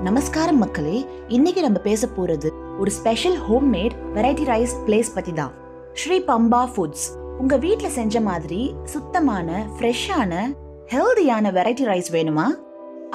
நமஸ்காரம் மக்களே, இன்னைக்கு நம்ம பேச போறது ஒரு special homemade variety rice place பத்தி தான். ஸ்ரீ பம்பா ஃபுட்ஸ். உங்க வீட்ல செஞ்ச மாதிரி சுத்தமான, ஃப்ரெஷ்ஷான, ஹெல்தியான வெரைட்டி ரைஸ் வேணுமா?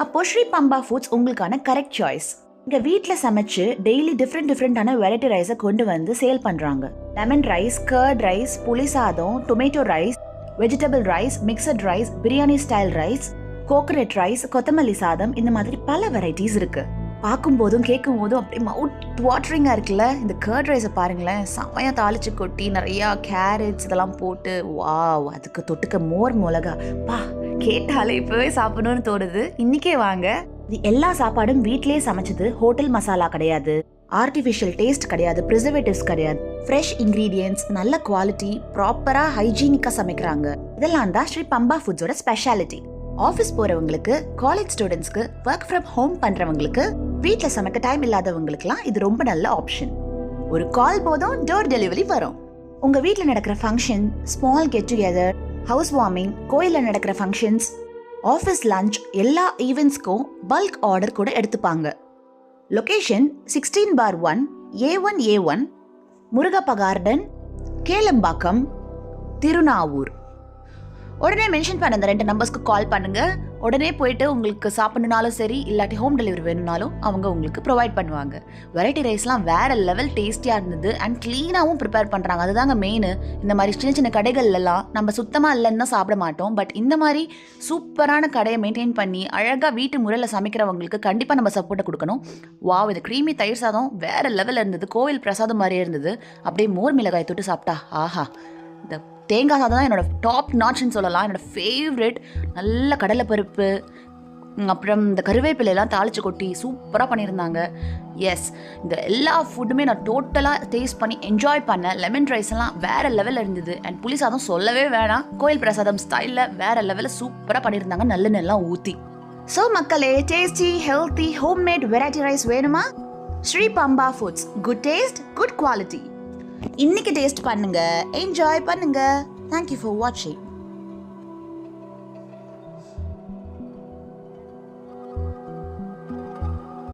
அப்போ ஸ்ரீ பம்பா ஃபுட்ஸ் உங்களுக்கான கரெக்ட் சாய்ஸ். இங்க வீட்ல சமைச்சு டெய்லி டிஃப்ரெண்டான வெரைட்டி ரைஸை கொண்டு வந்து சேல் பண்றாங்க. லெமன் ரைஸ், கர்ட் ரைஸ், புளி சாதம், tomato rice, vegetable rice, mixed rice, biryani style rice, coconut rice, கொத்தமல்லி சாதம், இந்த மாதிரி பல வெரைட்டிஸ் இருக்கு. பார்க்கும் போதும் கேட்கும் போதும் அப்படியே மவுத் வாட்டரிங்கா இருக்குல்ல. இந்த கர்ட் ரைஸை பாருங்களேன், செமையா தாளிச்சு கொட்டி நிறைய கேரட்ஸ் இதெல்லாம் போட்டு, வாவ், அதுக்கு தொட்டுக்க மோர் மிளகா, பா, கேட்டாலே இப்பவே சாப்பிடணும்னு தோணுது. இன்னைக்கே வாங்க. இது எல்லா சாப்பாடும் வீட்லயே சமைச்சது. ஹோட்டல் மசாலா கிடையாது, ஆர்டிஃபிஷியல் டேஸ்ட் கிடையாது, ப்ரிசர்வேட்டிவ்ஸ் கிடையாது. ஃப்ரெஷ் இன்கிரீடியன்ட்ஸ், நல்ல குவாலிட்டி, ப்ராப்பரா ஹைஜீனிக்கா சமைக்கிறாங்க. இதெல்லாம் தான் ஸ்ரீ பம்பா ஃபுட்ஸோட ஸ்பெஷாலிட்டி. ஆஃபீஸ் போறவங்களுக்கு, காலேஜ் ஸ்டூடெண்ட்ஸ்க்கு, ஒர்க் ஃப்ரம் ஹோம் பண்றவங்களுக்கு, வீட்ல சமைக்க டைம் இல்லாதவங்களுக்குலாம் இது ரொம்ப நல்ல ஆப்ஷன். ஒரு கால் போதும், டோர் டெலிவரி வரும். உங்க வீட்ல நடக்கிற function, small get together, house warming, கோயில்ல நடக்கிற ஃபங்க்ஷன்ஸ், ஆஃபீஸ் லஞ்ச், எல்லா ஈவெண்ட்ஸ்க்கும் பல்க் ஆர்டர் கூட எடுத்துப்பாங்க. Location 16/1 A1 Murugappa Garden, Kelambakkam, Thirunavur. உடனே மென்ஷன் பண்ண அந்த 2 நம்பர்ஸ்க்கு கால் பண்ணுங்க. உடனே போயிட்டு உங்களுக்கு சாப்பிடணுனாலும் சரி, இல்லாட்டி ஹோம் டெலிவரி வேணும்னாலும் அவங்க உங்களுக்கு ப்ரொவைட் பண்ணுவாங்க. வெரைட்டி ரைஸ்லாம் வேற லெவல் டேஸ்டியாக இருந்தது அண்ட் க்ளீனாகவும் ப்ரிப்பேர் பண்ணுறாங்க. அதுதாங்க மெயின். இந்த மாதிரி சின்ன சின்ன கடைகள்லாம் நம்ம சுத்தமாக இல்லைன்னு தான் சாப்பிட மாட்டோம். பட் இந்த மாதிரி சூப்பரான கடையை மெயின்டைன் பண்ணி அழகாக வீட்டு முறையில் சமைக்கிறவங்களுக்கு கண்டிப்பாக நம்ம சப்போர்ட்டை கொடுக்கணும். வாவ், இது க்ரீமி தயிர் சாதம் வேற லெவலில் இருந்தது. கோவில் பிரசாதம் மாதிரியே இருந்தது. அப்படியே மோர் மிளகாய் தொட்டு சாப்பிட்டா ஆஹா. இந்த தேங்காய் சாதம் தான் என்னோட டாப் நாட்ச்னு சொல்லலாம். என்னோட ஃபேவரெட். நல்ல கடலைப்பருப்பு, அப்புறம் இந்த கருவேப்பிலையெல்லாம் தாளிச்சு கொட்டி சூப்பராக பண்ணியிருந்தாங்க. எஸ், இந்த எல்லா ஃபுட்டுமே நான் டோட்டலாக டேஸ்ட் பண்ணி என்ஜாய் பண்ணேன். லெமன் ரைஸ் எல்லாம் வேற லெவலில் இருந்தது. அண்ட் புளி சாதம் சொல்லவே வேணாம், கோயில் பிரசாதம் ஸ்டைலில் வேற லெவலில் சூப்பராக பண்ணியிருந்தாங்க, நல்லெண்ணெய்லாம் ஊற்றி. ஸோ மக்களே, tasty, healthy, homemade variety rice வேணுமா? Sri Pampa Foods. Good taste, good quality. இன்னைக்கு டேஸ்ட் பண்ணுங்க, என்ஜாய் பண்ணுங்க. Thank you for watching.